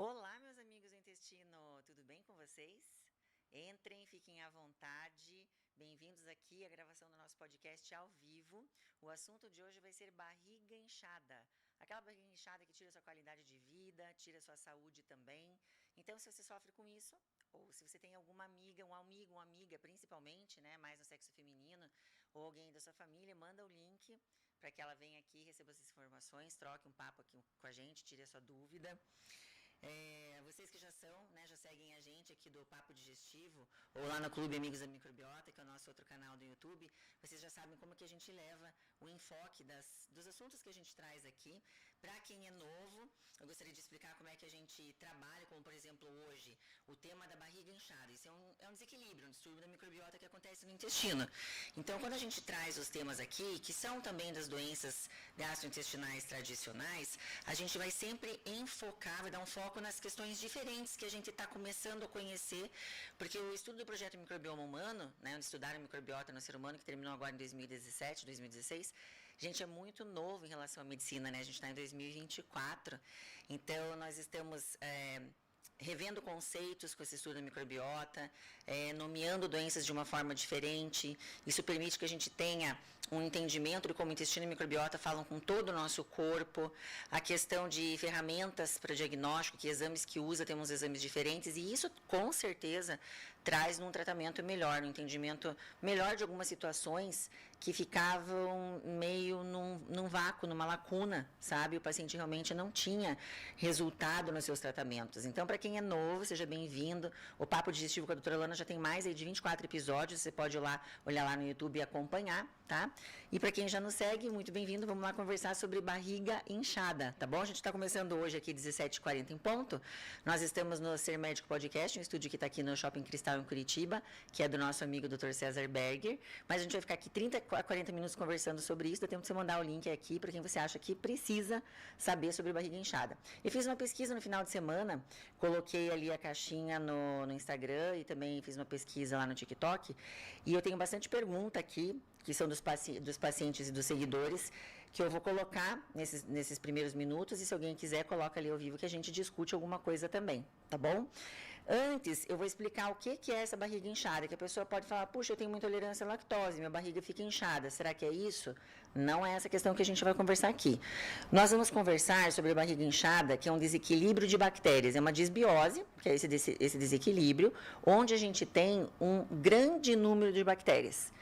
Olá, meus amigos do intestino, tudo bem com vocês? Entrem, fiquem à vontade. Bem-vindos aqui à gravação do nosso podcast ao vivo. O assunto de hoje vai ser barriga inchada. Aquela barriga inchada que tira sua qualidade de vida, tira sua saúde também. Então, se você sofre com isso, ou se você tem alguma amiga, um amigo, uma amiga, principalmente, né, mais no sexo feminino, ou alguém da sua família, manda o link para que ela venha aqui, receba essas informações, troque um papo aqui com a gente, tire a sua dúvida. Vocês que já são, né, já seguem a gente aqui do Papo Digestivo, ou lá no Clube Amigos da Microbiota, que é o nosso outro canal do YouTube, vocês já sabem como que a gente leva o enfoque dos assuntos que a gente traz aqui. Para quem é novo, eu gostaria de explicar como é que a gente trabalha, como por exemplo hoje, o tema da barriga inchada. Isso é um desequilíbrio, um distúrbio da microbiota que acontece no intestino. Então, quando a gente traz os temas aqui, que são também das doenças gastrointestinais tradicionais, a gente vai sempre enfocar, vai dar um foco nas questões diferentes que a gente está começando a conhecer, porque o estudo do projeto Microbioma Humano, né, onde estudaram a microbiota no ser humano, que terminou agora em 2017, 2016, gente, é muito novo em relação à medicina, né? A gente está em 2024, então nós estamos revendo conceitos com esse estudo da microbiota, nomeando doenças de uma forma diferente. Isso permite que a gente tenha um entendimento de como o intestino e a microbiota falam com todo o nosso corpo, a questão de ferramentas para diagnóstico, que exames que usa, temos exames diferentes, e isso com certeza traz um tratamento melhor, um entendimento melhor de algumas situações que ficavam meio num vácuo, numa lacuna, sabe? O paciente realmente não tinha resultado nos seus tratamentos. Então, para quem é novo, seja bem-vindo. O Papo Digestivo com a doutora Lana já tem mais aí de 24 episódios, você pode olhar lá no YouTube e acompanhar, tá? E para quem já nos segue, muito bem-vindo, vamos lá conversar sobre barriga inchada, tá bom? A gente está começando hoje aqui 17h40 em ponto. Nós estamos no Ser Médico Podcast, um estúdio que está aqui no Shopping Cristal em Curitiba, que é do nosso amigo Dr. César Berger, mas a gente vai ficar aqui 30 a 40 minutos conversando sobre isso, dá tempo de você mandar o link aqui para quem você acha que precisa saber sobre barriga inchada. Eu fiz uma pesquisa no final de semana, coloquei ali a caixinha no Instagram e também fiz uma pesquisa lá no TikTok, e eu tenho bastante pergunta aqui, que são dos pacientes e dos seguidores, que eu vou colocar nesses primeiros minutos, e se alguém quiser, coloca ali ao vivo que a gente discute alguma coisa também, tá bom? Antes, eu vou explicar o que é essa barriga inchada, que a pessoa pode falar, puxa, eu tenho muita intolerância à lactose, minha barriga fica inchada, será que é isso? Não é essa questão que a gente vai conversar aqui. Nós vamos conversar sobre a barriga inchada, que é um desequilíbrio de bactérias, é uma disbiose, que é esse desequilíbrio, onde a gente tem um grande número de bactérias.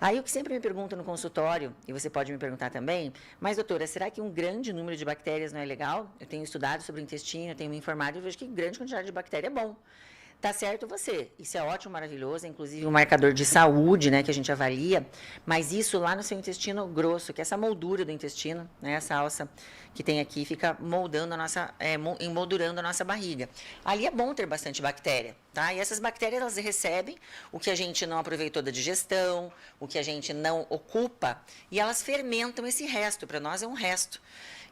Aí o que sempre me perguntam no consultório, e você pode me perguntar também, mas doutora, será que um grande número de bactérias não é legal? Eu tenho estudado sobre o intestino, eu tenho me informado e vejo que grande quantidade de bactéria é bom. Tá certo você, isso é ótimo, maravilhoso, é inclusive um marcador de saúde, né, que a gente avalia, mas isso lá no seu intestino grosso, que é essa moldura do intestino, né, essa alça que tem aqui, fica moldando emoldurando a nossa barriga. Ali é bom ter bastante bactéria, tá? E essas bactérias, elas recebem o que a gente não aproveitou da digestão, o que a gente não ocupa, e elas fermentam esse resto, para nós é um resto.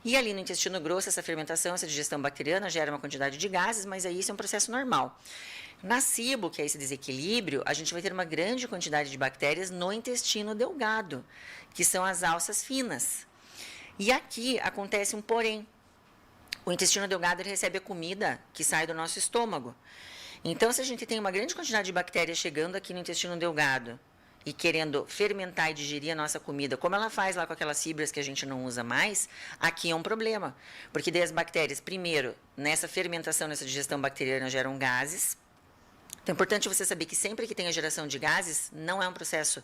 E ali no intestino grosso, essa fermentação, essa digestão bacteriana gera uma quantidade de gases, mas aí isso é um processo normal. Na SIBO, que é esse desequilíbrio, a gente vai ter uma grande quantidade de bactérias no intestino delgado, que são as alças finas. E aqui acontece um porém. O intestino delgado ele recebe a comida que sai do nosso estômago. Então, se a gente tem uma grande quantidade de bactérias chegando aqui no intestino delgado e querendo fermentar e digerir a nossa comida, como ela faz lá com aquelas fibras que a gente não usa mais, aqui é um problema. Porque daí as bactérias, primeiro, nessa fermentação, nessa digestão bacteriana, geram gases. Então, é importante você saber que sempre que tem a geração de gases, não é um processo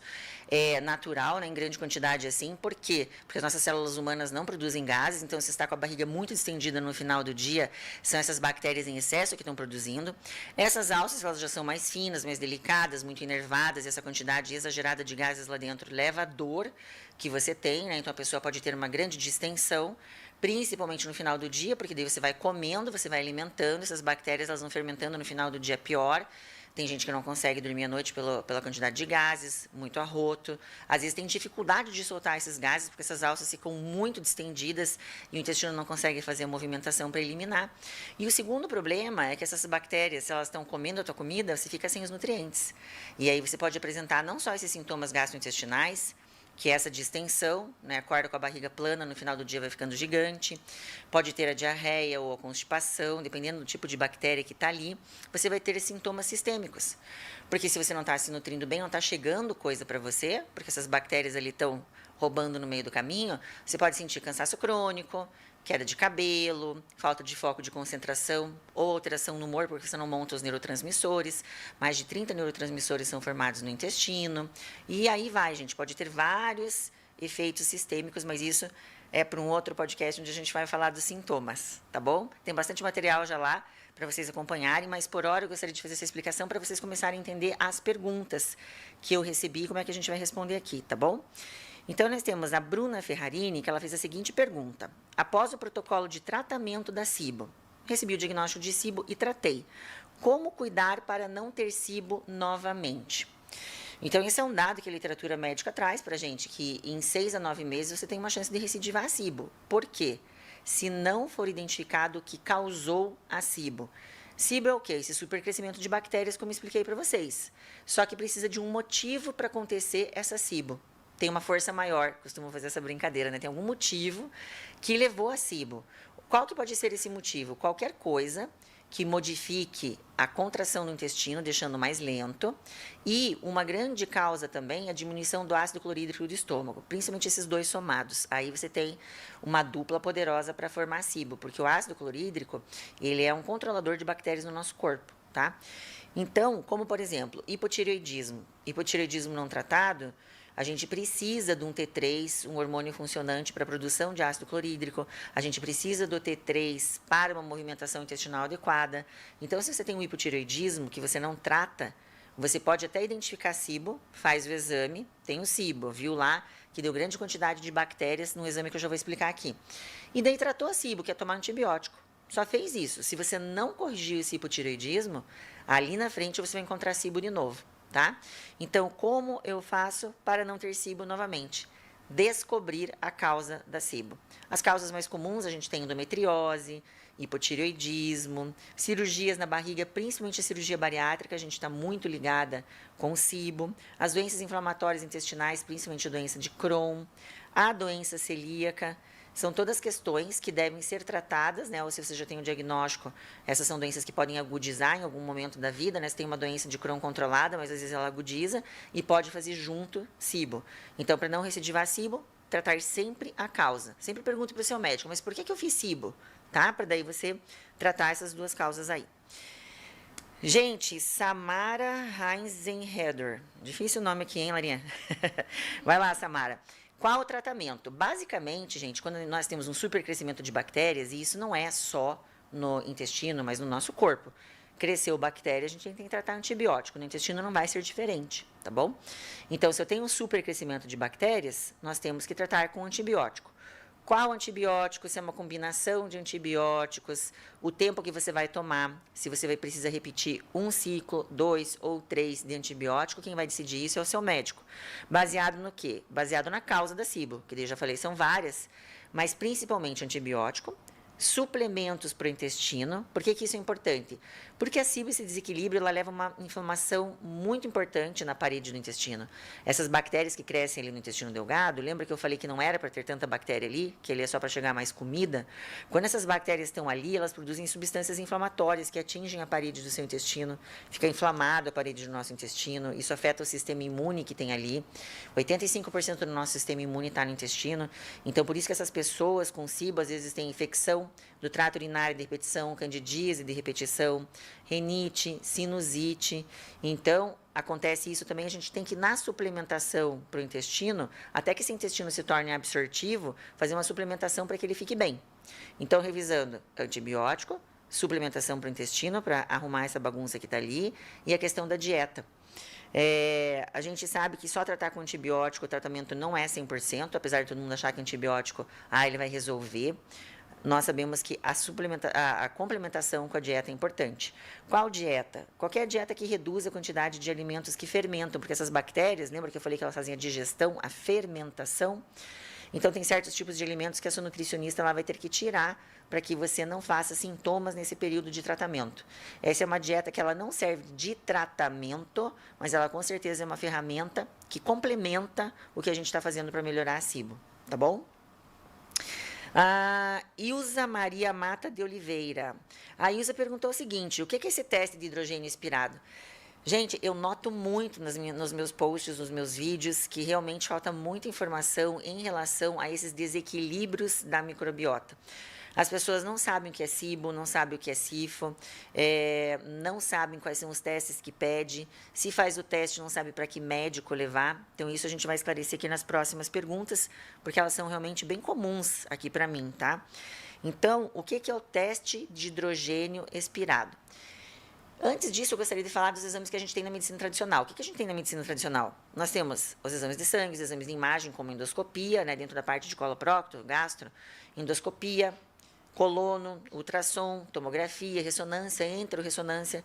natural, né, em grande quantidade assim. Por quê? Porque as nossas células humanas não produzem gases, então se está com a barriga muito distendida no final do dia, são essas bactérias em excesso que estão produzindo. Essas alças, elas já são mais finas, mais delicadas, muito inervadas, e essa quantidade exagerada de gases lá dentro leva à dor que você tem, né? Então a pessoa pode ter uma grande distensão, principalmente no final do dia, porque daí você vai comendo, você vai alimentando, essas bactérias elas vão fermentando no final do dia pior. Tem gente que não consegue dormir à noite pela quantidade de gases, muito arroto. Às vezes tem dificuldade de soltar esses gases, porque essas alças ficam muito distendidas e o intestino não consegue fazer a movimentação para eliminar. E o segundo problema é que essas bactérias, se elas estão comendo a tua comida, você fica sem os nutrientes. E aí você pode apresentar não só esses sintomas gastrointestinais, que é essa distensão, né? Acorda com a barriga plana, no final do dia vai ficando gigante. Pode ter a diarreia ou a constipação, dependendo do tipo de bactéria que está ali. Você vai ter sintomas sistêmicos. Porque se você não está se nutrindo bem, não está chegando coisa para você, porque essas bactérias ali estão roubando no meio do caminho, você pode sentir cansaço crônico, queda de cabelo, falta de foco de concentração ou alteração no humor, porque você não monta os neurotransmissores. Mais de 30 neurotransmissores são formados no intestino. E aí vai, gente, pode ter vários efeitos sistêmicos, mas isso é para um outro podcast onde a gente vai falar dos sintomas, tá bom? Tem bastante material já lá para vocês acompanharem, mas por hora eu gostaria de fazer essa explicação para vocês começarem a entender as perguntas que eu recebi e como é que a gente vai responder aqui, tá bom? Então, nós temos a Bruna Ferrarini, que ela fez a seguinte pergunta. Após o protocolo de tratamento da SIBO, recebi o diagnóstico de SIBO e tratei. Como cuidar para não ter SIBO novamente? Então, esse é um dado que a literatura médica traz para a gente, que em 6 a 9 meses você tem uma chance de recidivar a SIBO. Por quê? Se não for identificado o que causou a SIBO. SIBO é o quê? Esse supercrescimento de bactérias, como expliquei para vocês. Só que precisa de um motivo para acontecer essa SIBO. Tem uma força maior, costumo fazer essa brincadeira, né? Tem algum motivo que levou a SIBO. Qual que pode ser esse motivo? Qualquer coisa que modifique a contração do intestino, deixando mais lento, e uma grande causa também é a diminuição do ácido clorídrico do estômago, principalmente esses dois somados. Aí você tem uma dupla poderosa para formar SIBO, porque o ácido clorídrico, ele é um controlador de bactérias no nosso corpo, tá? Então, como por exemplo, hipotireoidismo não tratado, a gente precisa de um T3, um hormônio funcionante para a produção de ácido clorídrico. A gente precisa do T3 para uma movimentação intestinal adequada. Então, se você tem um hipotireoidismo que você não trata, você pode até identificar SIBO, faz o exame, tem o SIBO, viu lá que deu grande quantidade de bactérias no exame que eu já vou explicar aqui. E daí tratou a SIBO, que é tomar antibiótico. Só fez isso. Se você não corrigiu esse hipotireoidismo, ali na frente você vai encontrar SIBO de novo. Tá? Então, como eu faço para não ter SIBO novamente? Descobrir a causa da SIBO. As causas mais comuns, a gente tem endometriose, hipotireoidismo, cirurgias na barriga, principalmente a cirurgia bariátrica, a gente está muito ligada com SIBO, as doenças inflamatórias intestinais, principalmente a doença de Crohn, a doença celíaca. São todas questões que devem ser tratadas, né? Ou se você já tem um diagnóstico, essas são doenças que podem agudizar em algum momento da vida, né? Você tem uma doença de Crohn controlada, mas às vezes ela agudiza e pode fazer junto SIBO. Então, para não recidivar SIBO, tratar sempre a causa. Sempre pergunte para o seu médico, mas por que eu fiz SIBO? Tá? Para daí você tratar essas duas causas aí. Gente, Samara Heinzenheder. Difícil o nome aqui, hein, Larinha? Vai lá, Samara. Qual o tratamento? Basicamente, gente, quando nós temos um supercrescimento de bactérias, e isso não é só no intestino, mas no nosso corpo, cresceu bactéria, a gente tem que tratar antibiótico. No intestino não vai ser diferente, tá bom? Então, se eu tenho um supercrescimento de bactérias, nós temos que tratar com antibiótico. Qual antibiótico, se é uma combinação de antibióticos, o tempo que você vai tomar, se você vai precisar repetir um ciclo, 2 ou 3 de antibiótico, quem vai decidir isso é o seu médico. Baseado no quê? Baseado na causa da SIBO, que eu já falei, são várias, mas principalmente antibiótico, suplementos para o intestino. Por que isso é importante? Porque a SIBO, esse desequilíbrio, ela leva a uma inflamação muito importante na parede do intestino. Essas bactérias que crescem ali no intestino delgado, lembra que eu falei que não era para ter tanta bactéria ali, que ele é só para chegar mais comida? Quando essas bactérias estão ali, elas produzem substâncias inflamatórias que atingem a parede do seu intestino, fica inflamado a parede do nosso intestino, isso afeta o sistema imune que tem ali. 85% do nosso sistema imune está no intestino, então por isso que essas pessoas com SIBO às vezes têm infecção do trato urinário de repetição, candidíase de repetição, renite, sinusite. Então, acontece isso também, a gente tem que, na suplementação para o intestino, até que esse intestino se torne absortivo, fazer uma suplementação para que ele fique bem. Então, revisando, antibiótico, suplementação para o intestino, para arrumar essa bagunça que está ali, e a questão da dieta. A gente sabe que só tratar com antibiótico, o tratamento não é 100%, apesar de todo mundo achar que antibiótico, ele vai resolver. Nós sabemos que a complementação com a dieta é importante. Qual dieta? Qualquer dieta que reduza a quantidade de alimentos que fermentam, porque essas bactérias, lembra que eu falei que elas fazem a digestão, a fermentação? Então, tem certos tipos de alimentos que a sua nutricionista ela vai ter que tirar para que você não faça sintomas nesse período de tratamento. Essa é uma dieta que ela não serve de tratamento, mas ela com certeza é uma ferramenta que complementa o que a gente está fazendo para melhorar a SIBO, tá bom? Ilza Maria Mata de Oliveira. A Ilza perguntou o seguinte: o que é esse teste de hidrogênio expirado? Gente, eu noto muito nos meus posts, nos meus vídeos, que realmente falta muita informação em relação a esses desequilíbrios da microbiota. As pessoas não sabem o que é SIBO, não sabem o que é SIFO, não sabem quais são os testes que pede. Se faz o teste, não sabe para que médico levar. Então, isso a gente vai esclarecer aqui nas próximas perguntas, porque elas são realmente bem comuns aqui para mim, tá? Então, o que é o teste de hidrogênio expirado? Antes disso, eu gostaria de falar dos exames que a gente tem na medicina tradicional. O que a gente tem na medicina tradicional? Nós temos os exames de sangue, os exames de imagem, como endoscopia, né, dentro da parte de coloprocto, gastro, endoscopia, colono, ultrassom, tomografia, ressonância, enterorressonância.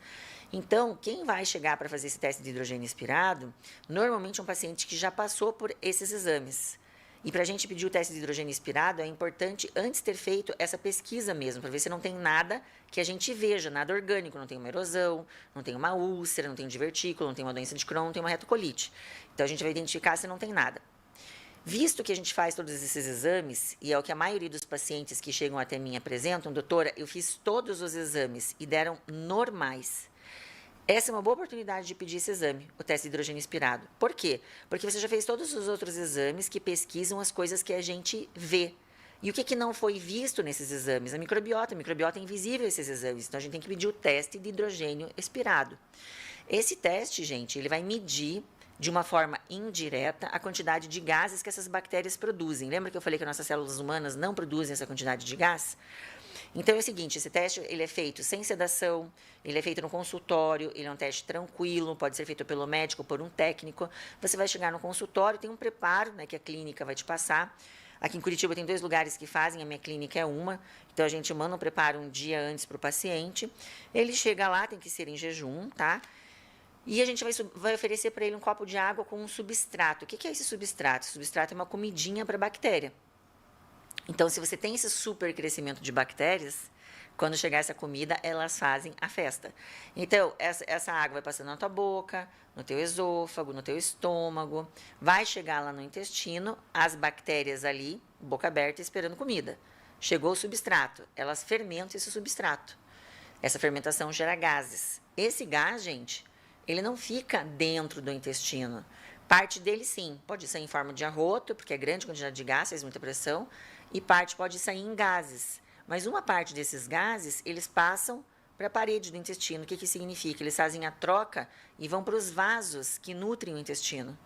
Então, quem vai chegar para fazer esse teste de hidrogênio expirado, normalmente é um paciente que já passou por esses exames. E para a gente pedir o teste de hidrogênio expirado, é importante antes ter feito essa pesquisa mesmo, para ver se não tem nada que a gente veja, nada orgânico, não tem uma erosão, não tem uma úlcera, não tem um divertículo, não tem uma doença de Crohn, não tem uma retocolite. Então, a gente vai identificar se não tem nada. Visto que a gente faz todos esses exames, e é o que a maioria dos pacientes que chegam até mim apresentam, doutora, eu fiz todos os exames e deram normais. Essa é uma boa oportunidade de pedir esse exame, o teste de hidrogênio expirado. Por quê? Porque você já fez todos os outros exames que pesquisam as coisas que a gente vê. E o que não foi visto nesses exames? A microbiota é invisível a esses exames. Então, a gente tem que pedir o teste de hidrogênio expirado. Esse teste, gente, ele vai medir de uma forma indireta a quantidade de gases que essas bactérias produzem. Lembra que eu falei que nossas células humanas não produzem essa quantidade de gás? Então, é o seguinte, esse teste ele é feito sem sedação, ele é feito no consultório, ele é um teste tranquilo, pode ser feito pelo médico ou por um técnico. Você vai chegar no consultório, tem um preparo, né, que a clínica vai te passar. Aqui em Curitiba tem 2 lugares que fazem, a minha clínica é uma. Então, a gente manda um preparo um dia antes para o paciente. Ele chega lá, tem que ser em jejum, tá? E a gente vai oferecer para ele um copo de água com um substrato. O que é esse substrato? O substrato é uma comidinha para a bactéria. Então, se você tem esse super crescimento de bactérias, quando chegar essa comida, elas fazem a festa. Então, essa água vai passando na tua boca, no teu esôfago, no teu estômago, vai chegar lá no intestino, as bactérias ali, boca aberta, esperando comida. Chegou o substrato, elas fermentam esse substrato. Essa fermentação gera gases. Esse gás, gente, ele não fica dentro do intestino. Parte dele, sim, pode sair em forma de arroto, porque é grande quantidade de gás, faz muita pressão, e parte pode sair em gases. Mas uma parte desses gases, eles passam para a parede do intestino. O que significa? Eles fazem a troca e vão para os vasos que nutrem o intestino.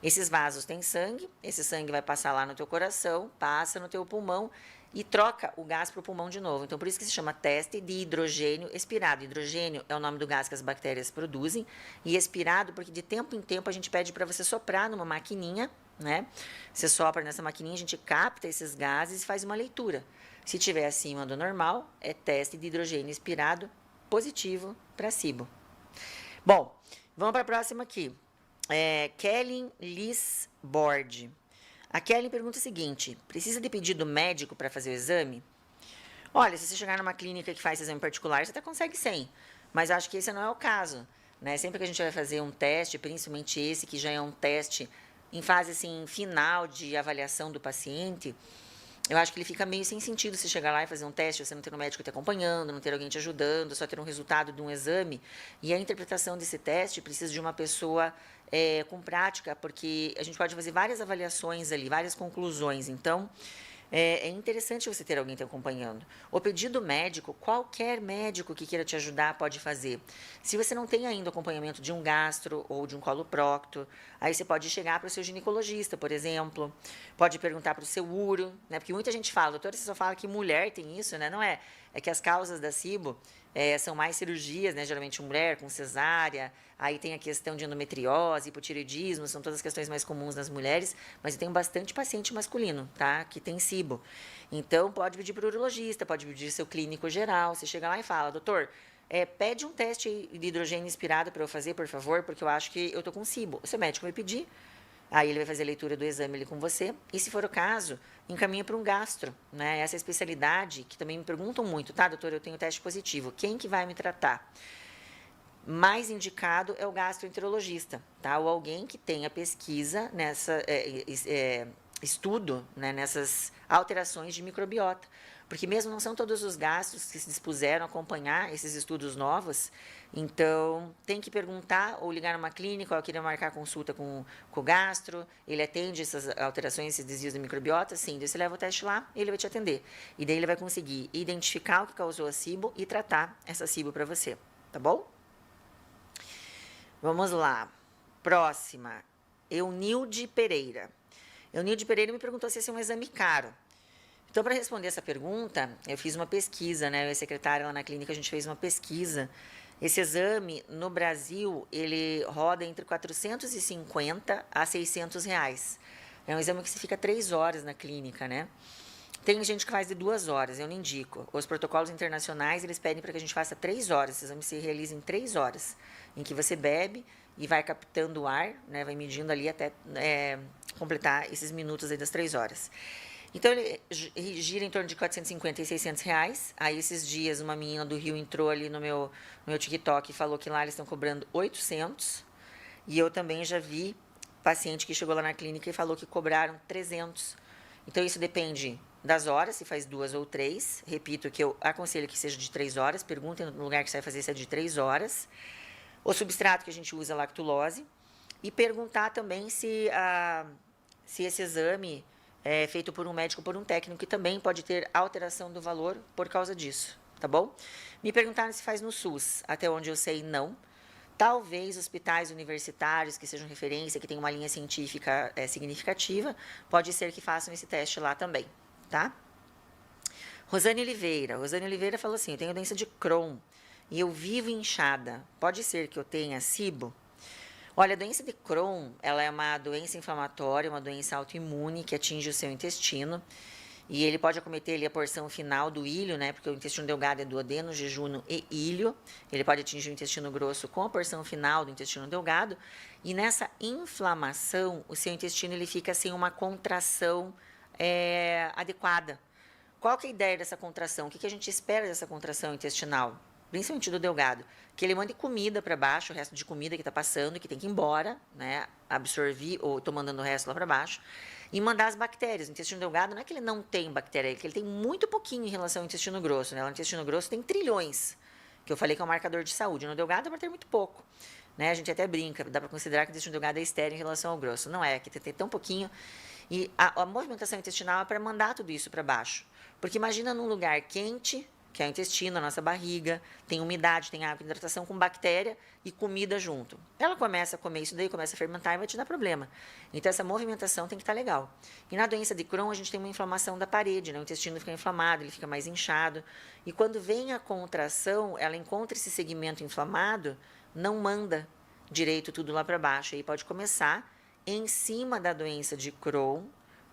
Esses vasos têm sangue, esse sangue vai passar lá no teu coração, passa no teu pulmão e troca o gás para o pulmão de novo. Então, por isso que se chama teste de hidrogênio expirado. Hidrogênio é o nome do gás que as bactérias produzem e expirado porque de tempo em tempo a gente pede para você soprar numa maquininha, né? Você sopra nessa maquininha, a gente capta esses gases e faz uma leitura. Se tiver acima do normal, é teste de hidrogênio expirado positivo para SIBO. Bom, vamos para a próxima aqui. Kellen Liz Bord. A Kellen pergunta o seguinte: precisa de pedido médico para fazer o exame? Olha, se você chegar numa clínica que faz exame particular, você até consegue sem. Mas acho que esse não é o caso, né? Sempre que a gente vai fazer um teste, principalmente esse que já é um teste em fase assim, final de avaliação do paciente, eu acho que ele fica meio sem sentido se chegar lá e fazer um teste, você não ter um médico te acompanhando, não ter alguém te ajudando, só ter um resultado de um exame. E a interpretação desse teste precisa de uma pessoa com prática, porque a gente pode fazer várias avaliações ali, várias conclusões. Então, é interessante você ter alguém te acompanhando. O pedido médico, qualquer médico que queira te ajudar pode fazer. Se você não tem ainda acompanhamento de um gastro ou de um coloprocto, aí você pode chegar para o seu ginecologista, por exemplo. Pode perguntar para o seu uro, né? Porque muita gente fala, doutora, você só fala que mulher tem isso, né? Não é. É que as causas da SIBO são mais cirurgias, né? Geralmente mulher com cesárea, aí tem a questão de endometriose, hipotireoidismo, são todas as questões mais comuns nas mulheres, mas eu tenho bastante paciente masculino, tá? Que tem SIBO. Então, pode pedir para o urologista, pode pedir seu clínico geral, você chega lá e fala, doutor, pede um teste de hidrogênio expirado para eu fazer, por favor, porque eu acho que eu tô com SIBO. O seu médico vai pedir, Aí ele vai fazer a leitura do exame ali com você. E se for o caso, encaminha para um gastro, né? Essa especialidade que também me perguntam muito, tá, doutor, eu tenho teste positivo, quem que vai me tratar? Mais indicado é o gastroenterologista, tá? Ou alguém que tenha pesquisa nessa estudo, né, nessas alterações de microbiota. Porque mesmo não são todos os gastros que se dispuseram a acompanhar esses estudos novos, então tem que perguntar ou ligar numa clínica, ou querer marcar consulta com o gastro, ele atende essas alterações, esses desvios da microbiota, sim, daí você leva o teste lá, ele vai te atender. E daí ele vai conseguir identificar o que causou a SIBO e tratar essa SIBO para você, tá bom? Vamos lá. Próxima. Eunilde Pereira. Eunilde Pereira me perguntou se esse é um exame caro. Então, para responder essa pergunta, eu fiz uma pesquisa, né? Eu e a secretária lá na clínica, a gente fez uma pesquisa. Esse exame, no Brasil, ele roda entre 450 a 600 reais. É um exame que se fica 3 horas na clínica, né? Tem gente que faz de 2 horas, eu não indico. Os protocolos internacionais, eles pedem para que a gente faça 3 horas. Esse exame se realiza em 3 horas, em que você bebe e vai captando o ar, né, vai medindo ali até completar esses minutos aí das 3 horas. Então, ele gira em torno de 450 e 600 reais. Aí, esses dias, uma menina do Rio entrou ali no meu TikTok e falou que lá eles estão cobrando 800. E eu também já vi paciente que chegou lá na clínica e falou que cobraram 300. Então, isso depende das horas, se faz 2 ou 3. Repito que eu aconselho que seja de 3 horas. Perguntem no lugar que você vai fazer se é de 3 horas. O substrato que a gente usa é lactulose. E perguntar também se esse exame é feito por um médico ou por um técnico, que também pode ter alteração do valor por causa disso, tá bom? Me perguntaram se faz no SUS. Até onde eu sei, não. Talvez hospitais universitários que sejam referência, que tenham uma linha científica significativa, pode ser que façam esse teste lá também, tá? Rosane Oliveira. Rosane Oliveira falou assim, eu tenho doença de Crohn e eu vivo inchada. Pode ser que eu tenha SIBO? Olha, a doença de Crohn, ela é uma doença inflamatória, uma doença autoimune que atinge o seu intestino. E ele pode acometer ali a porção final do íleo, né? Porque o intestino delgado é duodeno, jejunum e íleo. Ele pode atingir o intestino grosso com a porção final do intestino delgado. E nessa inflamação, o seu intestino ele fica sem uma contração adequada. Qual que é a ideia dessa contração? O que a gente espera dessa contração intestinal? Principalmente do delgado, que ele mande comida para baixo, o resto de comida que está passando, que tem que ir embora, né, absorver ou estou mandando o resto lá para baixo, e mandar as bactérias. O intestino delgado não é que ele não tem bactéria, é que ele tem muito pouquinho em relação ao intestino grosso, né? O intestino grosso tem trilhões, que eu falei que é um marcador de saúde. No delgado é para ter muito pouco, né? A gente até brinca, dá para considerar que o intestino delgado é estéril em relação ao grosso. Não é, que tem tão pouquinho. E a movimentação intestinal é para mandar tudo isso para baixo. Porque imagina num lugar quente, que é o intestino, a nossa barriga, tem umidade, tem água, hidratação com bactéria e comida junto. Ela começa a comer isso daí, começa a fermentar e vai te dar problema. Então, essa movimentação tem que estar legal. E na doença de Crohn, a gente tem uma inflamação da parede, né? O intestino fica inflamado, ele fica mais inchado. E quando vem a contração, ela encontra esse segmento inflamado, não manda direito tudo lá para baixo. Aí pode começar, em cima da doença de Crohn,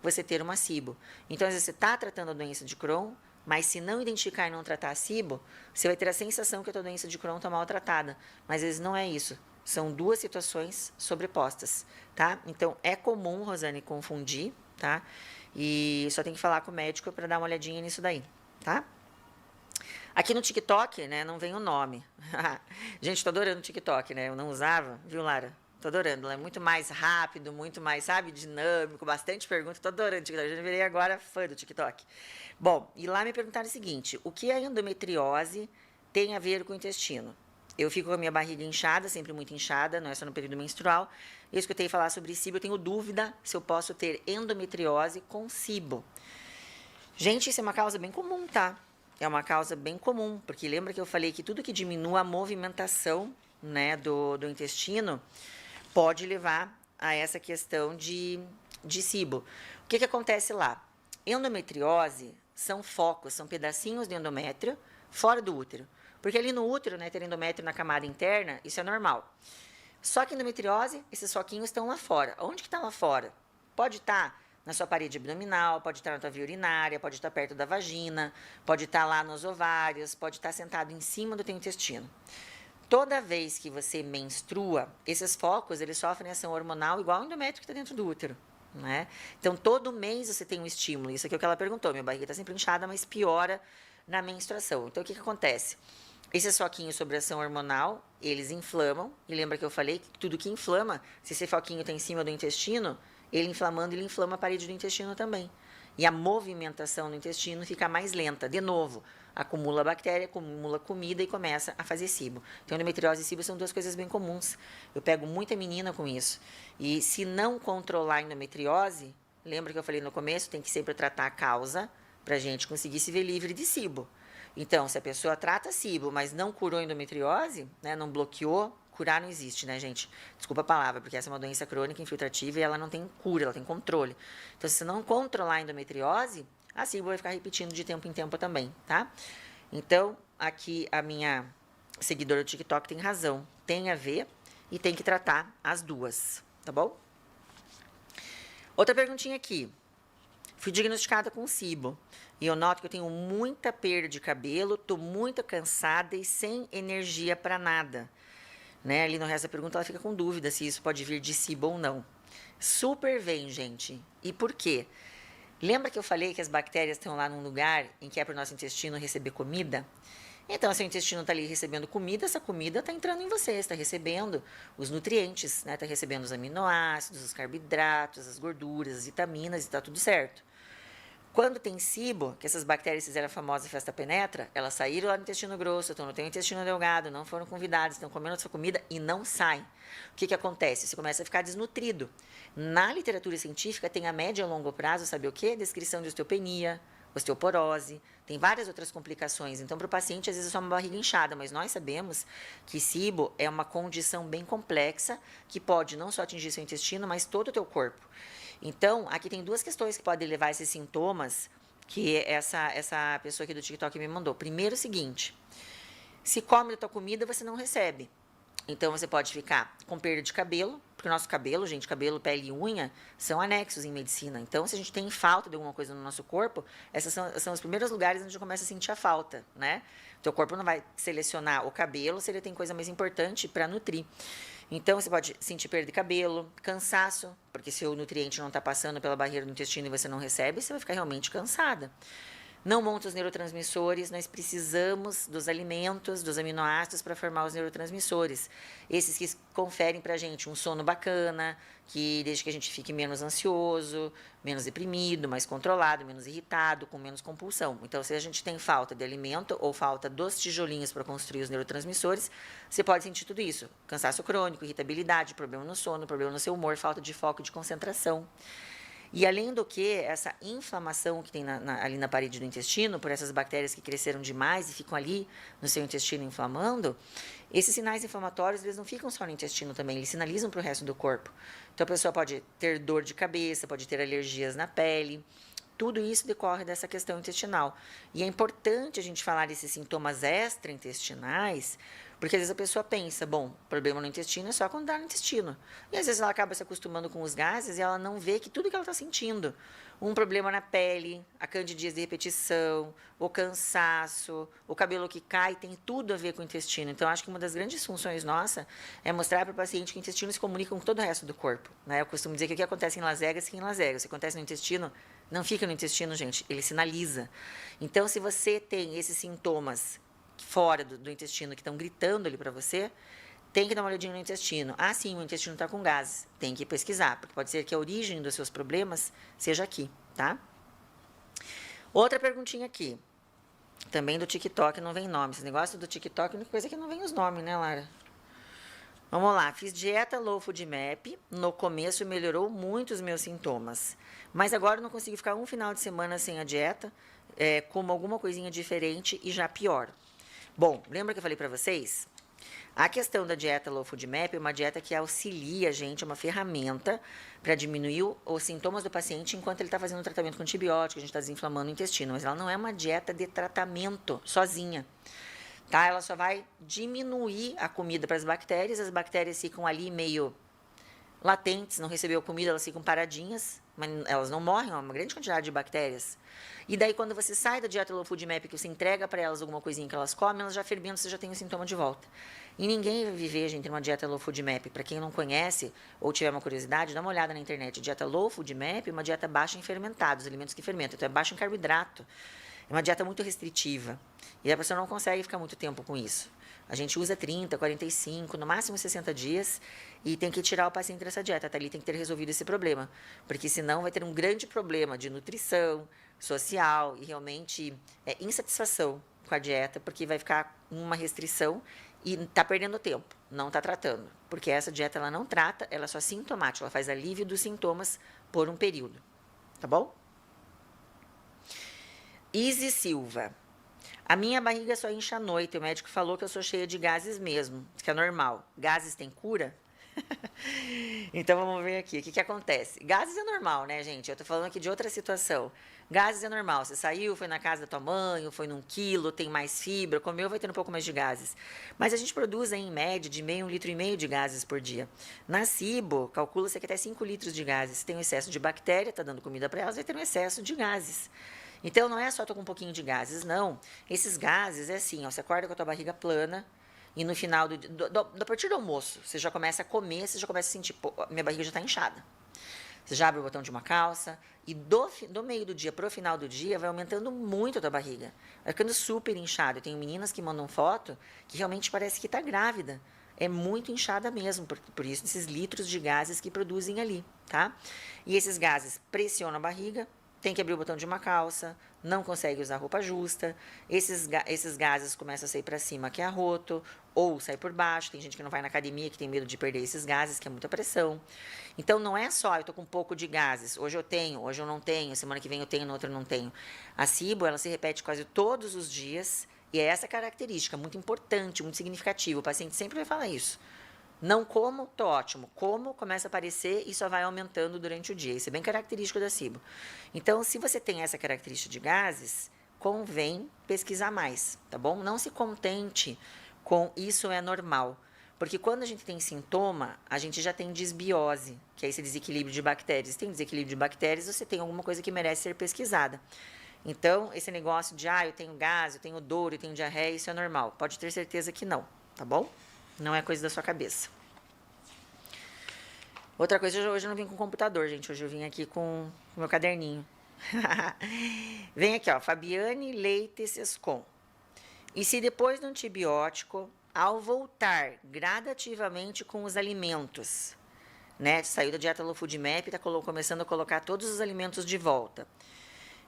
você ter uma SIBO. Então, às vezes, você está tratando a doença de Crohn, mas se não identificar e não tratar a SIBO, você vai ter a sensação que a tua doença de Crohn está maltratada. Mas às vezes não é isso. São duas situações sobrepostas, tá? Então, é comum, Rosane, confundir, tá? E só tem que falar com o médico para dar uma olhadinha nisso daí, tá? Aqui no TikTok, né, não vem o nome. Gente, tô adorando o TikTok, né? Eu não usava, viu, Lara? Tô adorando, ela é muito mais rápido, muito mais, sabe, dinâmico, bastante pergunta. Tô adorando o TikTok, eu já virei agora fã do TikTok. Bom, e lá me perguntaram o seguinte, o que a endometriose tem a ver com o intestino? Eu fico com a minha barriga inchada, sempre muito inchada, não é só no período menstrual. Eu escutei falar sobre SIBO, eu tenho dúvida se eu posso ter endometriose com SIBO. Gente, isso é uma causa bem comum, tá? É uma causa bem comum, porque lembra que eu falei que tudo que diminua a movimentação, né, do intestino pode levar a essa questão de SIBO. O que acontece lá? Endometriose são focos, são pedacinhos de endométrio fora do útero. Porque ali no útero, né, ter endométrio na camada interna, isso é normal. Só que endometriose, esses foquinhos estão lá fora. Onde que está lá fora? Pode estar na sua parede abdominal, pode estar na tua via urinária, pode estar perto da vagina, pode estar lá nos ovários, pode estar sentado em cima do teu intestino. toda vez que você menstrua, esses focos, eles sofrem ação hormonal igual ao endométrio que está dentro do útero, né? Então, todo mês você tem um estímulo. Isso aqui é o que ela perguntou. Minha barriga está sempre inchada, mas piora na menstruação. Então, o que acontece? Esses foquinhos sobre ação hormonal, eles inflamam. E lembra que eu falei que tudo que inflama, se esse foquinho está em cima do intestino, ele inflamando, ele inflama a parede do intestino também. E a movimentação no intestino fica mais lenta. De novo, acumula bactéria, acumula comida e começa a fazer SIBO. Então, endometriose e SIBO são duas coisas bem comuns. Eu pego muita menina com isso. E se não controlar a endometriose, lembra que eu falei no começo, tem que sempre tratar a causa para a gente conseguir se ver livre de SIBO. Então, se a pessoa trata SIBO, mas não curou a endometriose, né, não bloqueou, curar não existe, né, gente? Desculpa a palavra, porque essa é uma doença crônica infiltrativa e ela não tem cura, ela tem controle. Então, se você não controlar a endometriose, a SIBO vai ficar repetindo de tempo em tempo também, tá? Então, aqui a minha seguidora do TikTok tem razão. Tem a ver e tem que tratar as duas, tá bom? Outra perguntinha aqui. Fui diagnosticada com SIBO e eu noto que eu tenho muita perda de cabelo, tô muito cansada e sem energia para nada. Né? Ali no resto da pergunta ela fica com dúvida se isso pode vir de SIBO ou não. Super vem, gente. E por quê? Lembra que eu falei que as bactérias estão lá num lugar em que é para o nosso intestino receber comida? Então, seu intestino está ali recebendo comida, essa comida está entrando em você, está recebendo os nutrientes, né? Está recebendo os aminoácidos, os carboidratos, as gorduras, as vitaminas e está tudo certo. Quando tem SIBO, que essas bactérias fizeram a famosa festa penetra, elas saíram lá no intestino grosso, estão no teu intestino delgado, não foram convidadas, estão comendo a sua comida e não saem. O que acontece? Você começa a ficar desnutrido. Na literatura científica tem a médio e longo prazo, sabe o quê? Descrição de osteopenia, osteoporose, tem várias outras complicações. Então, para o paciente, às vezes é só uma barriga inchada, mas nós sabemos que SIBO é uma condição bem complexa que pode não só atingir seu intestino, mas todo o teu corpo. Então, aqui tem duas questões que podem levar a esses sintomas que essa pessoa aqui do TikTok me mandou. Primeiro, o seguinte, se come da tua comida, você não recebe. Então, você pode ficar com perda de cabelo, porque o nosso cabelo, gente, cabelo, pele e unha, são anexos em medicina. Então, se a gente tem falta de alguma coisa no nosso corpo, esses são os primeiros lugares onde a gente começa a sentir a falta, né? O teu corpo não vai selecionar o cabelo se ele tem coisa mais importante para nutrir. Então, você pode sentir perda de cabelo, cansaço, porque se o nutriente não está passando pela barreira do intestino e você não recebe, você vai ficar realmente cansada. Não monta os neurotransmissores, nós precisamos dos alimentos, dos aminoácidos para formar os neurotransmissores. Esses que conferem para a gente um sono bacana, que deixa que a gente fique menos ansioso, menos deprimido, mais controlado, menos irritado, com menos compulsão. Então, se a gente tem falta de alimento ou falta dos tijolinhos para construir os neurotransmissores, você pode sentir tudo isso. Cansaço crônico, irritabilidade, problema no sono, problema no seu humor, falta de foco e de concentração. E além do que, essa inflamação que tem ali na parede do intestino, por essas bactérias que cresceram demais e ficam ali no seu intestino inflamando, esses sinais inflamatórios, eles não ficam só no intestino também, eles sinalizam para o resto do corpo. Então, a pessoa pode ter dor de cabeça, pode ter alergias na pele, tudo isso decorre dessa questão intestinal. E é importante a gente falar desses sintomas extraintestinais, porque às vezes a pessoa pensa, bom, problema no intestino é só quando dá no intestino. E às vezes ela acaba se acostumando com os gases e ela não vê que tudo que ela está sentindo, um problema na pele, a candidíase de repetição, o cansaço, o cabelo que cai, tem tudo a ver com o intestino. Então, acho que uma das grandes funções nossa é mostrar para o paciente que o intestino se comunica com todo o resto do corpo. Né? Eu costumo dizer que o que acontece em Las Vegas fica em Las Vegas. O que acontece no intestino, não fica no intestino, gente, ele sinaliza. Então, se você tem esses sintomas fora do intestino que estão gritando ali para você, tem que dar uma olhadinha no intestino. Ah, sim, o intestino está com gases. Tem que pesquisar, porque pode ser que a origem dos seus problemas seja aqui, tá? Outra perguntinha aqui. Também do TikTok, não vem nome. Esse negócio do TikTok, a única coisa é que não vem os nomes, né, Lara? Vamos lá. Fiz dieta low FODMAP. No começo melhorou muito os meus sintomas. Mas agora eu não consigo ficar um final de semana sem a dieta, como alguma coisinha diferente e já pior. Bom, lembra que eu falei para vocês? A questão da dieta low FODMAP é uma dieta que auxilia a gente, é uma ferramenta para diminuir os sintomas do paciente enquanto ele está fazendo um tratamento com antibiótico, a gente está desinflamando o intestino, mas ela não é uma dieta de tratamento sozinha, tá? Ela só vai diminuir a comida para as bactérias ficam ali meio latentes, não recebeu comida, elas ficam paradinhas, mas elas não morrem, é uma grande quantidade de bactérias. E daí, quando você sai da dieta Low Food Map, que você entrega para elas alguma coisinha que elas comem, elas já fermentam, você já tem o sintoma de volta. E ninguém vai viver, gente, numa dieta Low Food Map. Para quem não conhece ou tiver uma curiosidade, dá uma olhada na internet. Dieta Low Food Map é uma dieta baixa em fermentados, alimentos que fermentam. Então, é baixa em carboidrato. É uma dieta muito restritiva. E a pessoa não consegue ficar muito tempo com isso. A gente usa 30, 45, no máximo 60 dias e tem que tirar o paciente dessa dieta. Até ali tem que ter resolvido esse problema. Porque senão vai ter um grande problema de nutrição, social e realmente insatisfação com a dieta, porque vai ficar uma restrição e está perdendo tempo, não está tratando. Porque essa dieta ela não trata, ela é só sintomática, ela faz alívio dos sintomas por um período. Tá bom? Izzy Silva. A minha barriga só incha à noite. O médico falou que eu sou cheia de gases mesmo, que é normal. Gases tem cura? Então vamos ver aqui. O que acontece? Gases é normal, né, gente? Eu tô falando aqui de outra situação. Gases é normal. Você saiu, foi na casa da tua mãe, foi num quilo, tem mais fibra, comeu, vai ter um pouco mais de gases. Mas a gente produz, em média, de meio 1,5 litro de gases por dia. Na SIBO, calcula-se que até 5 litros de gases. Tem um excesso de bactéria, tá dando comida para elas, vai ter um excesso de gases. Então, não é só tô com um pouquinho de gases, não. Esses gases é assim, ó, você acorda com a tua barriga plana e no final a partir do almoço, você já começa a comer, você já começa a sentir, pô, minha barriga já está inchada. Você já abre o botão de uma calça e do meio do dia pro final do dia vai aumentando muito a tua barriga. Vai ficando super inchada. Eu tenho meninas que mandam foto que realmente parece que tá grávida. É muito inchada mesmo, por isso esses litros de gases que produzem ali, tá? E esses gases pressionam a barriga, tem que abrir o botão de uma calça, não consegue usar roupa justa, esses gases começam a sair para cima, que é arroto, ou sai por baixo. Tem gente que não vai na academia, que tem medo de perder esses gases, que é muita pressão. Então, não é só, eu tô com um pouco de gases, hoje eu tenho, hoje eu não tenho, semana que vem eu tenho, na outra eu não tenho. A SIBO, ela se repete quase todos os dias, e é essa característica muito importante, muito significativa. O paciente sempre vai falar isso. Não como, tô ótimo. Como, começa a aparecer e só vai aumentando durante o dia. Isso é bem característico da SIBO. Então, se você tem essa característica de gases, convém pesquisar mais, tá bom? Não se contente com isso é normal. Porque quando a gente tem sintoma, a gente já tem desbiose, que é esse desequilíbrio de bactérias. Se tem desequilíbrio de bactérias, você tem alguma coisa que merece ser pesquisada. Então, esse negócio de, eu tenho gás, eu tenho dor, eu tenho diarreia, isso é normal. Pode ter certeza que não, tá bom? Não é coisa da sua cabeça. Outra coisa, hoje eu não vim com computador, gente. Hoje eu vim aqui com o meu caderninho. Vem aqui, ó. Fabiane Leite Sescon. E se depois do antibiótico, ao voltar gradativamente com os alimentos, né? Saiu da dieta Low Food Map, tá começando a colocar todos os alimentos de volta.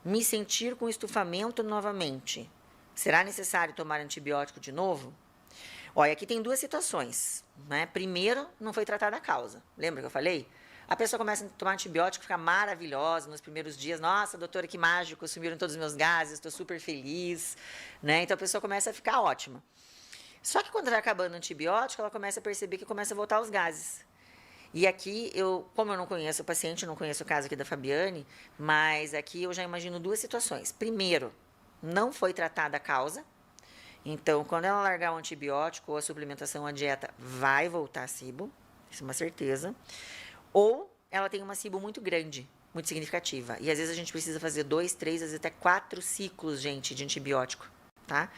Me sentir com estufamento novamente. Será necessário tomar antibiótico de novo? Olha, aqui tem duas situações, né? Primeiro, não foi tratada a causa. Lembra que eu falei? A pessoa começa a tomar antibiótico, fica maravilhosa nos primeiros dias. Nossa, doutora, que mágico, sumiram todos os meus gases, estou super feliz, né? Então, a pessoa começa a ficar ótima. Só que quando vai acabando o antibiótico, ela começa a perceber que começa a voltar os gases. E aqui, como eu não conheço o paciente, não conheço o caso aqui da Fabiane, mas aqui eu já imagino duas situações. Primeiro, não foi tratada a causa. Então, quando ela largar o antibiótico ou a suplementação, a dieta vai voltar a SIBO, isso é uma certeza. Ou ela tem uma SIBO muito grande, muito significativa. E às vezes a gente precisa fazer 2, 3, às vezes até 4 ciclos, gente, de antibiótico, tá?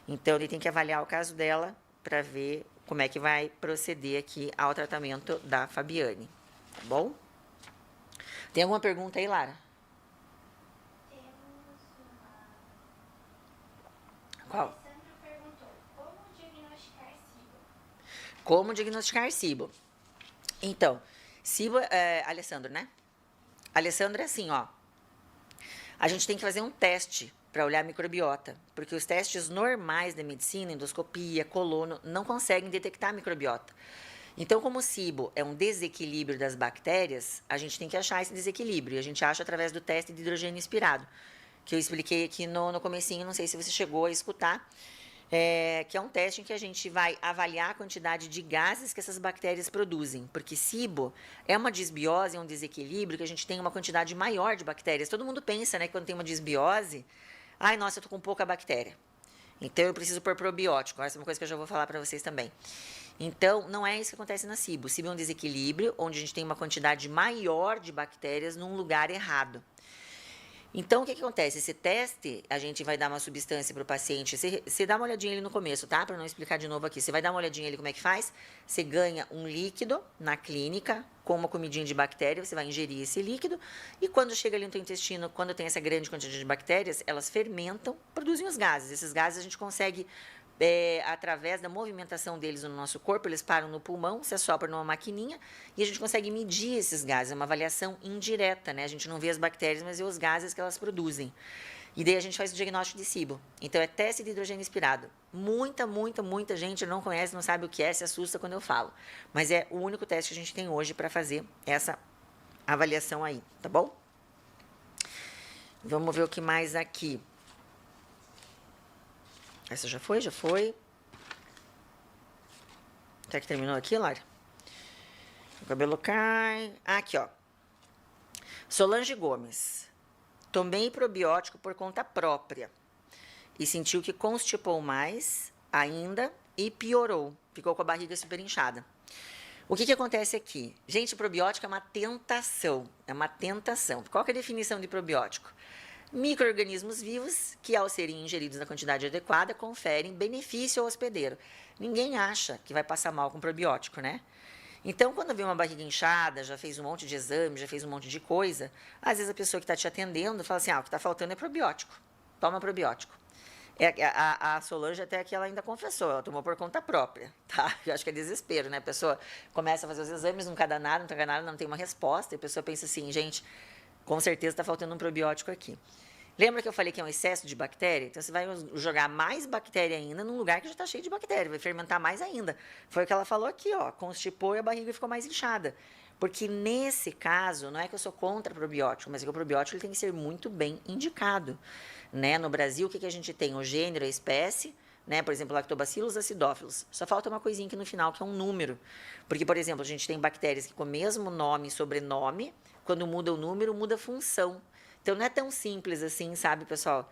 Então, ele tem que avaliar o caso dela para ver como é que vai proceder aqui ao tratamento da Fabiane, tá bom? Tem alguma pergunta aí, Lara? Qual? Como diagnosticar SIBO? Então, SIBO é Alessandro, né? Alessandro é assim, ó. A gente tem que fazer um teste para olhar a microbiota, porque os testes normais da medicina, endoscopia, colono, não conseguem detectar a microbiota. Então, como o SIBO é um desequilíbrio das bactérias, a gente tem que achar esse desequilíbrio. E a gente acha através do teste de hidrogênio inspirado, que eu expliquei aqui no comecinho, não sei se você chegou a escutar. Que é um teste em que a gente vai avaliar a quantidade de gases que essas bactérias produzem. Porque SIBO é uma disbiose, é um desequilíbrio que a gente tem uma quantidade maior de bactérias. Todo mundo pensa, né, que quando tem uma disbiose, nossa, eu tô com pouca bactéria. Então, eu preciso pôr probiótico. Essa é uma coisa que eu já vou falar para vocês também. Então, não é isso que acontece na SIBO. SIBO é um desequilíbrio onde a gente tem uma quantidade maior de bactérias num lugar errado. Então, o que acontece? Esse teste, a gente vai dar uma substância para o paciente. Você dá uma olhadinha ali no começo, tá? Para não explicar de novo aqui. Você vai dar uma olhadinha ali como é que faz. Você ganha um líquido na clínica com uma comidinha de bactéria. Você vai ingerir esse líquido. E quando chega ali no teu intestino, quando tem essa grande quantidade de bactérias, elas fermentam, produzem os gases. Esses gases a gente consegue... através da movimentação deles no nosso corpo, eles param no pulmão, se assopram numa maquininha e a gente consegue medir esses gases, é uma avaliação indireta, né? A gente não vê as bactérias, mas vê os gases que elas produzem. E daí a gente faz o diagnóstico de SIBO. Então, é teste de hidrogênio inspirado. Muita gente não conhece, não sabe o que é, se assusta quando eu falo. Mas é o único teste que a gente tem hoje para fazer essa avaliação aí, tá bom? Vamos ver o que mais aqui. Essa já foi, Será que terminou aqui, Lara? O cabelo cai. Aqui, ó. Solange Gomes. Tomei probiótico por conta própria. E sentiu que constipou mais ainda e piorou. Ficou com a barriga super inchada. O que acontece aqui? Gente, probiótico é uma tentação. É uma tentação. Qual que é a definição de probiótico? Micro-organismos vivos que, ao serem ingeridos na quantidade adequada, conferem benefício ao hospedeiro. Ninguém acha que vai passar mal com probiótico, né? Então, quando vê uma barriga inchada, já fez um monte de exame, já fez um monte de coisa, às vezes a pessoa que está te atendendo fala assim, o que está faltando é probiótico. Toma probiótico. A Solange até que ela ainda confessou, ela tomou por conta própria, tá? Eu acho que é desespero, né? A pessoa começa a fazer os exames, não dá nada, não tem uma resposta, e a pessoa pensa assim, gente... Com certeza está faltando um probiótico aqui. Lembra que eu falei que é um excesso de bactéria? Então, você vai jogar mais bactéria ainda num lugar que já está cheio de bactéria, vai fermentar mais ainda. Foi o que ela falou aqui, ó, constipou e a barriga ficou mais inchada. Porque nesse caso, não é que eu sou contra probiótico, mas é que o probiótico ele tem que ser muito bem indicado. Né? No Brasil, o que a gente tem? O gênero, a espécie, né? Por exemplo, Lactobacillus acidófilos. Só falta uma coisinha aqui no final, que é um número. Porque, por exemplo, a gente tem bactérias que com o mesmo nome e sobrenome, quando muda o número, muda a função. Então, não é tão simples assim, sabe, pessoal?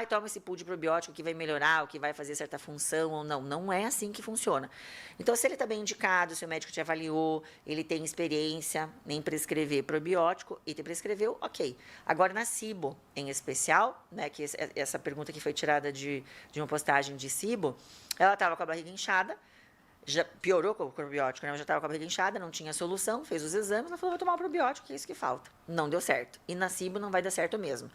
Toma esse pool de probiótico que vai melhorar, ou que vai fazer certa função ou não. Não é assim que funciona. Então, se ele está bem indicado, se o médico te avaliou, ele tem experiência em prescrever probiótico e te prescreveu, ok. Agora, na SIBO, em especial, né, que essa pergunta que foi tirada de uma postagem de SIBO, ela estava com a barriga inchada, já piorou com o probiótico, né? Ela já estava com a barriga inchada, não tinha solução, fez os exames, ela falou, vou tomar o probiótico, que é isso que falta. Não deu certo. E na SIBO não vai dar certo mesmo.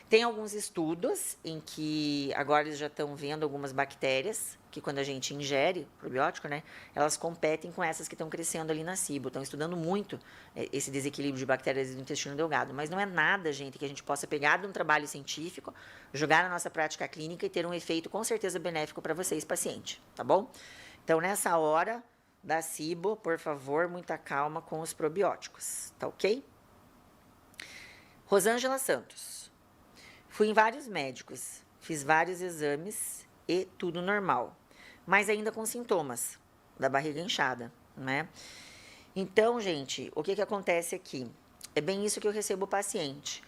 Tem alguns estudos em que agora eles já estão vendo algumas bactérias que quando a gente ingere probiótico, né, elas competem com essas que estão crescendo ali na SIBO. Estão estudando muito esse desequilíbrio de bactérias do intestino delgado. Mas não é nada, gente, que a gente possa pegar de um trabalho científico, jogar na nossa prática clínica e ter um efeito com certeza benéfico para vocês, paciente, tá bom? Então, nessa hora da SIBO, por favor, muita calma com os probióticos, tá ok? Rosângela Santos. Fui em vários médicos, fiz vários exames e tudo normal, mas ainda com sintomas da barriga inchada, né? Então, gente, o que acontece aqui? É bem isso que eu recebo o paciente.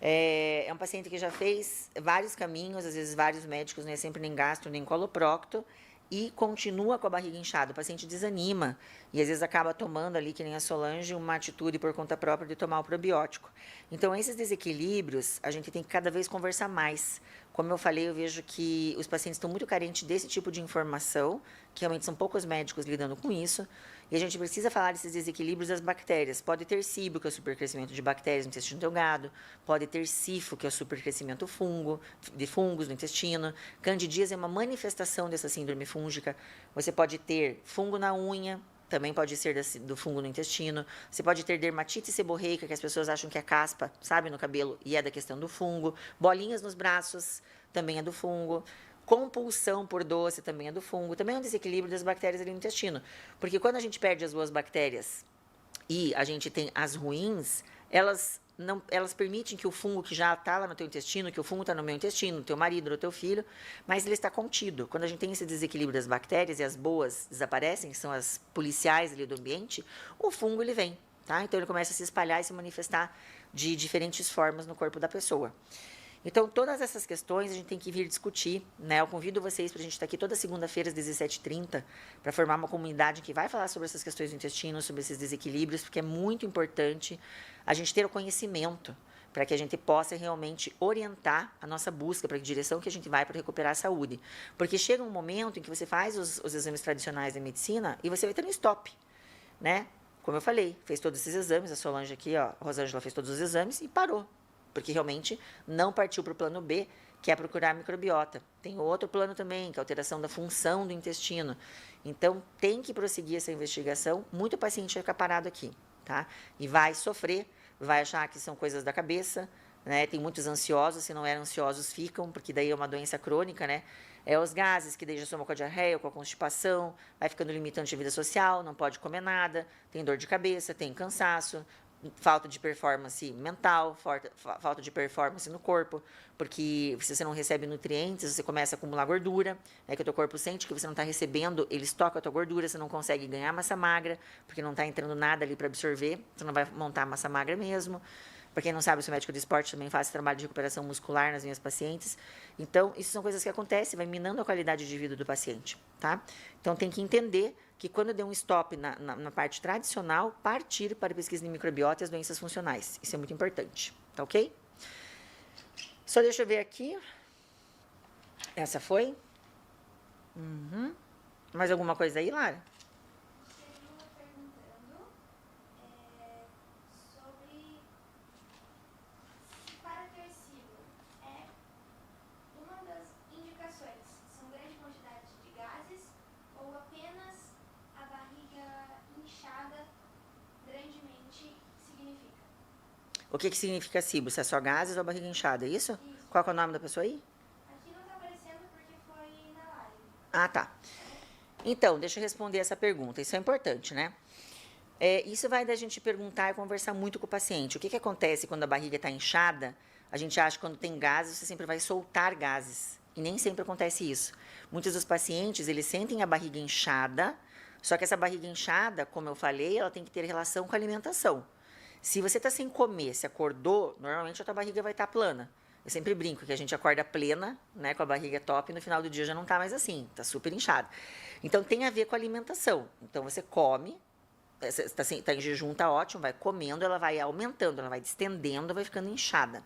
É um paciente que já fez vários caminhos, às vezes vários médicos, não é sempre nem gastro, nem coloprocto, e continua com a barriga inchada. O paciente desanima e às vezes acaba tomando ali, que nem a Solange, uma atitude por conta própria de tomar o probiótico. Então, esses desequilíbrios, a gente tem que cada vez conversar mais. Como eu falei, eu vejo que os pacientes estão muito carentes desse tipo de informação, que realmente são poucos médicos lidando com isso, e a gente precisa falar desses desequilíbrios das bactérias. Pode ter SIBO, que é o supercrescimento de bactérias no intestino delgado, pode ter SIFO, que é o supercrescimento de fungos no intestino. Candidíase é uma manifestação dessa síndrome fúngica. Você pode ter fungo na unha, também pode ser do fungo no intestino. Você pode ter dermatite seborreica, que as pessoas acham que é caspa, sabe, no cabelo, e é da questão do fungo. Bolinhas nos braços, também é do fungo. Compulsão por doce, também é do fungo. Também é um desequilíbrio das bactérias ali no intestino. Porque quando a gente perde as boas bactérias e a gente tem as ruins, elas permitem que o fungo que já está lá no teu intestino, que o fungo está no meu intestino, no teu marido, no teu filho, mas ele está contido. Quando a gente tem esse desequilíbrio das bactérias e as boas desaparecem, que são as policiais ali do ambiente, o fungo ele vem, tá? Então ele começa a se espalhar e se manifestar de diferentes formas no corpo da pessoa. Então, todas essas questões a gente tem que vir discutir, né? Eu convido vocês para a gente estar aqui toda segunda-feira às 17h30 para formar uma comunidade que vai falar sobre essas questões do intestino, sobre esses desequilíbrios, porque é muito importante a gente ter o conhecimento para que a gente possa realmente orientar a nossa busca, para que direção que a gente vai para recuperar a saúde. Porque chega um momento em que você faz os exames tradicionais da medicina e você vai ter um stop, né? Como eu falei, fez todos esses exames, a Solange aqui, ó, a Rosângela fez todos os exames e parou. Porque realmente não partiu para o plano B, que é procurar a microbiota. Tem outro plano também, que é a alteração da função do intestino. Então, tem que prosseguir essa investigação. Muito paciente vai ficar parado aqui, tá? E vai sofrer, vai achar que são coisas da cabeça, né? Tem muitos ansiosos, se não eram ansiosos, ficam, porque daí é uma doença crônica, né? É os gases, que daí já soma com a diarreia, com a constipação, vai ficando limitante de vida social, não pode comer nada, tem dor de cabeça, tem cansaço, falta de performance mental, falta de performance no corpo, porque se você não recebe nutrientes, você começa a acumular gordura, né, que o teu corpo sente que você não está recebendo, ele estoca a tua gordura, você não consegue ganhar massa magra, porque não está entrando nada ali para absorver, você não vai montar massa magra mesmo. Para quem não sabe, eu sou médico de esporte, também faço trabalho de recuperação muscular nas minhas pacientes. Então, isso são coisas que acontecem, vai minando a qualidade de vida do paciente, tá? Então, tem que entender que quando der um stop na parte tradicional, partir para a pesquisa de microbiota e as doenças funcionais. Isso é muito importante, tá ok? Só deixa eu ver aqui. Essa foi? Mais alguma coisa aí, Lara? O que significa SIBO? Se é só gases ou barriga inchada, é isso? Isso. Qual é o nome da pessoa aí? Aqui não está aparecendo porque foi na live. Ah, tá. Então, deixa eu responder essa pergunta. Isso é importante, né? Isso vai da gente perguntar e conversar muito com o paciente. O que acontece quando a barriga está inchada? A gente acha que quando tem gases, você sempre vai soltar gases. E nem sempre acontece isso. Muitos dos pacientes, eles sentem a barriga inchada, só que essa barriga inchada, como eu falei, ela tem que ter relação com a alimentação. Se você está sem comer, se acordou, normalmente a tua barriga vai estar plana. Eu sempre brinco que a gente acorda plena, né, com a barriga top, e no final do dia já não está mais assim, está super inchada. Então, tem a ver com a alimentação. Então, você come, está em jejum, está ótimo, vai comendo, ela vai aumentando, ela vai distendendo, vai ficando inchada.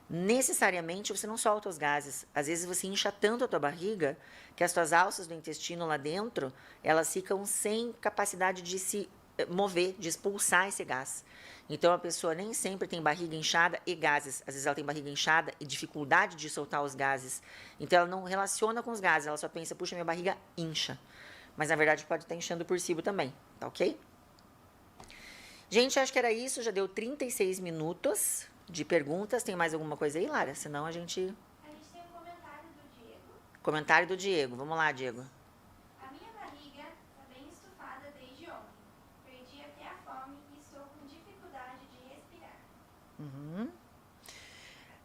Necessariamente, você não solta os gases. Às vezes, você incha tanto a tua barriga que as tuas alças do intestino lá dentro, elas ficam sem capacidade de se mover, de expulsar esse gás. Então, a pessoa nem sempre tem barriga inchada e gases. Às vezes, ela tem barriga inchada e dificuldade de soltar os gases. Então, ela não relaciona com os gases. Ela só pensa, puxa, minha barriga incha. Mas, na verdade, pode estar inchando por cima também. Tá ok? Gente, acho que era isso. Já deu 36 minutos de perguntas. Tem mais alguma coisa aí, Lara? Senão a gente... A gente tem um comentário do Diego. Comentário do Diego. Vamos lá, Diego.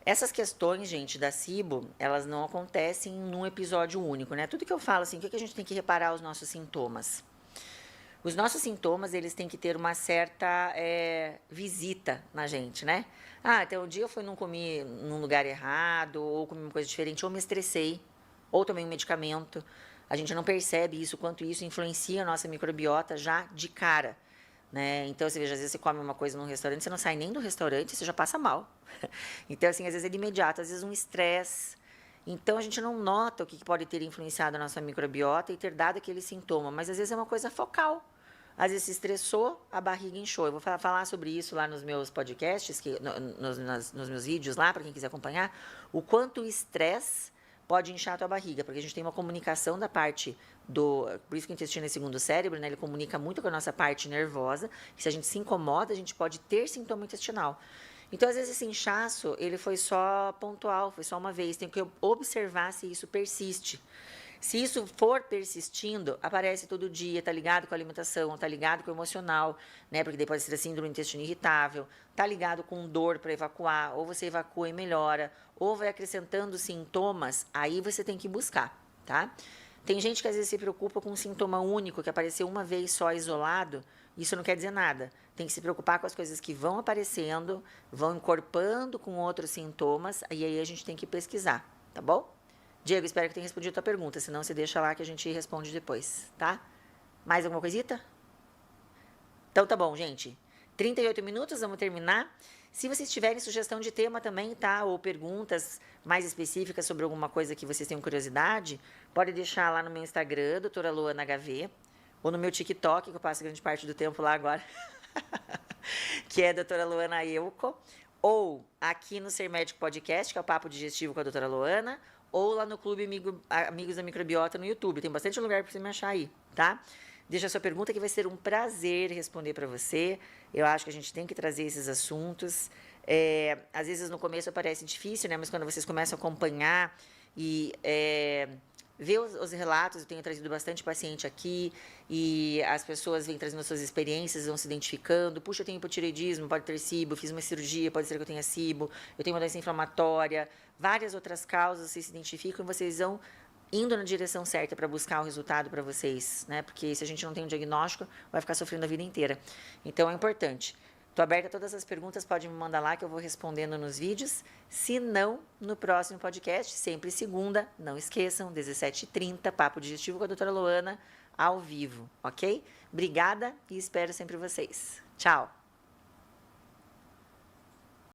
Essas questões, gente, da SIBO, elas não acontecem num episódio único, né? Tudo que eu falo, assim, o que a gente tem que reparar os nossos sintomas? Os nossos sintomas, eles têm que ter uma certa visita na gente, né? Ah, então um dia eu fui não comi num lugar errado, ou comi uma coisa diferente, ou me estressei, ou tomei um medicamento. A gente não percebe isso, quanto isso influencia a nossa microbiota já de cara. Né? Então, você veja, às vezes você come uma coisa num restaurante, você não sai nem do restaurante, você já passa mal. Então, assim, às vezes é de imediato, às vezes um estresse. Então, a gente não nota o que pode ter influenciado a nossa microbiota e ter dado aquele sintoma, mas às vezes é uma coisa focal. Às vezes se estressou, a barriga inchou. Eu vou falar sobre isso lá nos meus podcasts, nos meus vídeos lá, para quem quiser acompanhar, o quanto o estresse pode inchar a tua barriga, porque a gente tem uma comunicação da parte por isso que o intestino é segundo cérebro, né? Ele comunica muito com a nossa parte nervosa, que se a gente se incomoda, a gente pode ter sintoma intestinal. Então, às vezes, esse inchaço, ele foi só pontual, foi só uma vez. Tem que observar se isso persiste. Se isso for persistindo, aparece todo dia, tá ligado com a alimentação, tá ligado com o emocional, né? Porque depois pode ser síndrome do intestino irritável, tá ligado com dor para evacuar, ou você evacua e melhora, ou vai acrescentando sintomas, aí você tem que buscar, tá? Tem gente que às vezes se preocupa com um sintoma único, que apareceu uma vez só isolado, isso não quer dizer nada. Tem que se preocupar com as coisas que vão aparecendo, vão encorpando com outros sintomas, e aí a gente tem que pesquisar, tá bom? Diego, espero que tenha respondido a tua pergunta, senão você deixa lá que a gente responde depois, tá? Mais alguma coisita? Então tá bom, gente. 38 minutos, vamos terminar. Se vocês tiverem sugestão de tema também, tá? Ou perguntas mais específicas sobre alguma coisa que vocês tenham curiosidade, pode deixar lá no meu Instagram, doutora Luana HV, ou no meu TikTok, que eu passo grande parte do tempo lá agora, que é doutora Luana Euco, ou aqui no Ser Médico Podcast, que é o Papo Digestivo com a doutora Luana, ou lá no Clube Amigos da Microbiota no YouTube. Tem bastante lugar para você me achar aí, tá? Deixa a sua pergunta que vai ser um prazer responder para você. Eu acho que a gente tem que trazer esses assuntos. Às vezes no começo parece difícil, né? Mas quando vocês começam a acompanhar e ver os relatos, eu tenho trazido bastante paciente aqui e as pessoas vêm trazendo suas experiências, vão se identificando. Puxa, eu tenho hipotireoidismo, pode ter SIBO, fiz uma cirurgia, pode ser que eu tenha SIBO, eu tenho uma doença inflamatória, várias outras causas, vocês se identificam e vocês vão indo na direção certa para buscar o resultado para vocês, né? Porque se a gente não tem um diagnóstico, vai ficar sofrendo a vida inteira. Então, é importante. Estou aberta a todas as perguntas, pode me mandar lá que eu vou respondendo nos vídeos. Se não, no próximo podcast, sempre segunda, não esqueçam, 17h30, Papo Digestivo com a doutora Luana, ao vivo, ok? Obrigada e espero sempre vocês. Tchau!